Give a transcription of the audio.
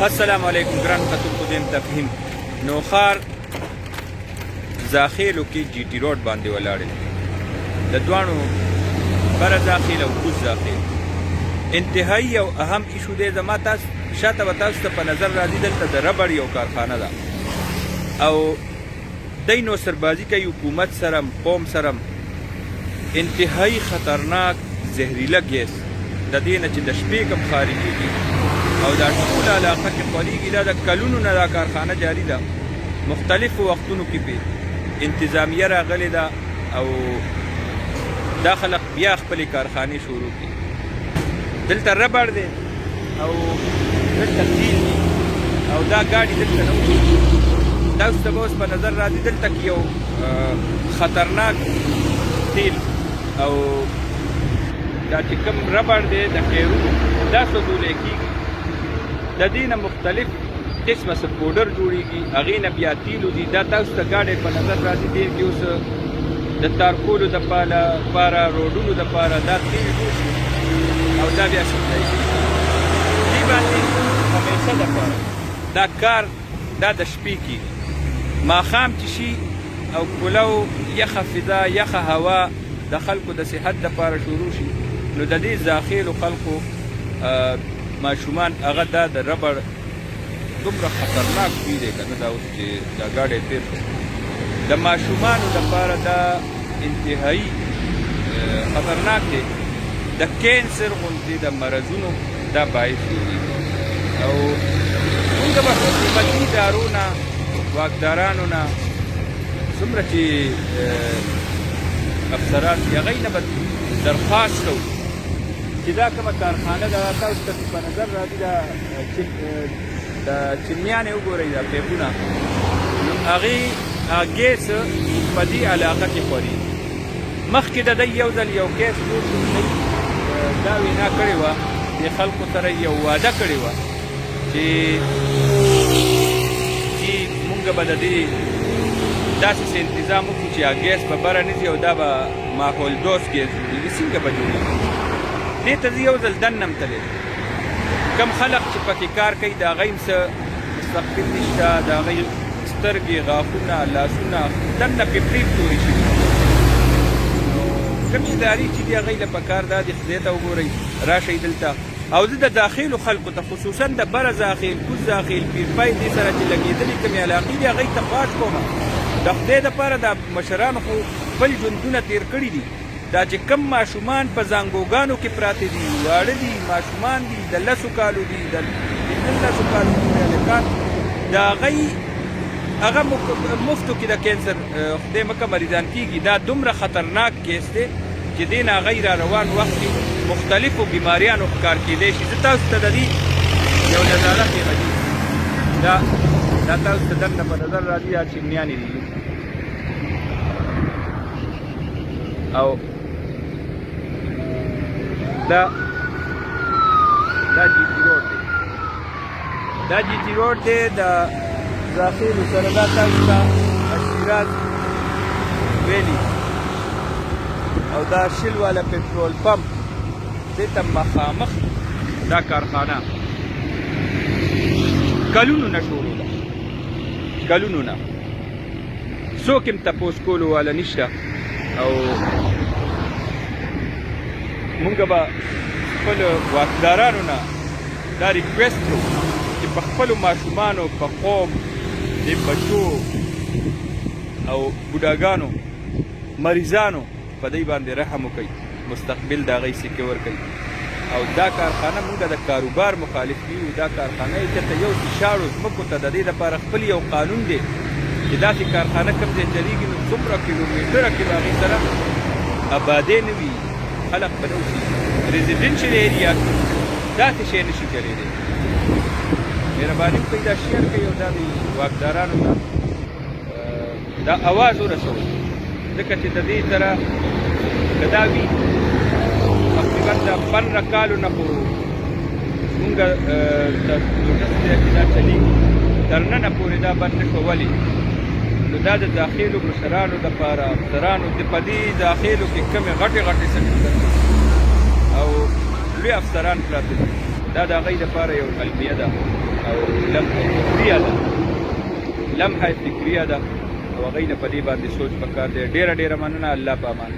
السلام علیکم ګران کتونکو د تفهیم نوخار زاخیلو کې جی ټي روډ باندې ولاړ د دوانو بره زاخیل او کوز زاخیل انتهایی او اهم ایشو دی زما تاسو شاته به تاسو ته په نظر راځي دلته د ربړ یو کارخانه ده او دی نو سربازي کوي حکومت سره قوم سره انتهایی خطرناک زهریله ګیس د دې نه چې د شپې کم خارجېږي او دا ټوله علاقه کې خورېږي دا د کلونو نه دا کارخانه جاري ده مختلفو وختونو کې پې انتظامیه راغلې ده او دا خلق بیا خپلې کارخانې شروع کړي دلته ربړ دی او دلته تیل دي او دا ګاډي دلته نه تاسو ته به اوس په نظر راځي دلته کې یو خطرناک تیل او دا چې کوم ربړ دی د ټایرونو دا سوځولی کېږي د دې نه مختلف قسمه څه پوډر جوړېږي هغې نه بیا تیلو دي دا تاسو ته ګاډی په نظر راځي ډېر کې اوس د تارکولو دپاره روډونو دپاره دا تیل جوړ شي او دا بیا سپلای کېږي دې باندې همیشه دپاره دا کار دا د شپې کېږي ماښام چې شي او پلو یخه فضا یخه هوا د خلکو د صحت دپاره شروع شي نو د دې زاخیلو خلکو ماشومان هغه دا د ربړ دومره خطرناک بوی دی که نه دا اوس چې دا ګاډی تېر شو د ماشومانو لپاره دا انتهایی خطرناک دی د کینسر غوندې د مرضونو دا باعث جوړېږي او موږ به حکومتي ادارو نه واکدارانو نه څومره چې افسران دي هغوی نه به درخواست کوو چې دا کومه کارخانه ده تاسو ته په نظر راځي د چمنیانې وګورئ دا پیپونه نو هغې ګیس په دې علاقه کې خورېږي مخکې د دی یو ځل یو کیس جوړ شو دا وینا کړې وه د خلکو سره یو واده کړې وه چې مونږ به د دې داسې انتظام وکړو چې ګیس به بره نه ځي او دا به ماحول دوست ګیس جوړېږي څنګه به جوړېږي دې ته زه یو ځل دننه م تللی کم خلق چې پکې کار کوي د هغوی هم څه مستقبل نشته د هغوی سترګې غاښونه لاسونه دننه پې پرېږدورې شوي کوم ادارې چې دي هغوی له پکار دا د خدای ته وګورئ راشئ دلته او زه د داخلو خلکو ته خصوصا د بره زاخیل کوز زاخیل پیرپای دې سره چې لګېدلې کومې علاقې دي هغوی ته خواش کوم د خدای دپاره د مشرانو خو خپل ژوندونه تېر کړي دي دا چې کم ماشومان په زانګوګانو کې پراته دي واړه دي ماشومان دي د 10 کالو دي د 15 کالو دي هلکان د هغوی هغه مفتو کې د کینسر خدای مکه مریضان کېږي دا دومره خطرناک کیس دی چې دې نه هغوی را روان وخت کې مختلفو بیماریانو ښکار کېدی شي زه تاسو ته د دې یو نظاره ښیم دا تاسو ته دننه په نظر راځي دا چمنیانې دي او دا جی ټي روډ دی دا جی ټي روډ دی د زاخیلو سره دا تاسو ته شیراز ویلي او دا شل والا پټرول پمپ دې ته مخامخ دا کارخانه کلونو نه شروع ده کلونو نه څوک هم تپوس کولو والا نشته او مونږ به خپل واکدارانو نه دا ریکویسټ کوو چې په خپلو ماشومانو په قوم د بچو او بوډاګانو مریضانو په دوی باندې رحم وکړئ مستقبل د هغوی سیکیور کوي او دا کارخانه مونږ د کاروبار مخالف یو دا کارخانه یې چېرته یو چې شاړو ځمکو ته د دې دپاره خپل یو قانون دی چې داسې کارخانه کوم ځای چلېږي نو څومره کیلومیټره کې به هغې سره آبادۍ نه وي خلق به نه اوسېږي ریزیډنشل ایریا داسې شی نه شي چلېدی مهرباني وکړئ دا شیر کوي او دا د واکدارانو ته دا اواز ورسوئ ځکه چې د دې سره که دا وي تقریبا د 15 کالو نه خو مونږ د نوټس دی چې دا چلېږي تر ننه پورې دا بند نه شو ولې نو دا د داخلو مشرانو دپاره افسرانو په دې داخلو کې کومې غټې سکتر او لوی افسران پراته دي دا د هغوی دپاره یو المیه ده او لمحه فکریه ده لمحه فکریه ده او هغوی نه په دې باندې سوچ پکار دی. ډېره ډېره مننه. الله په امان.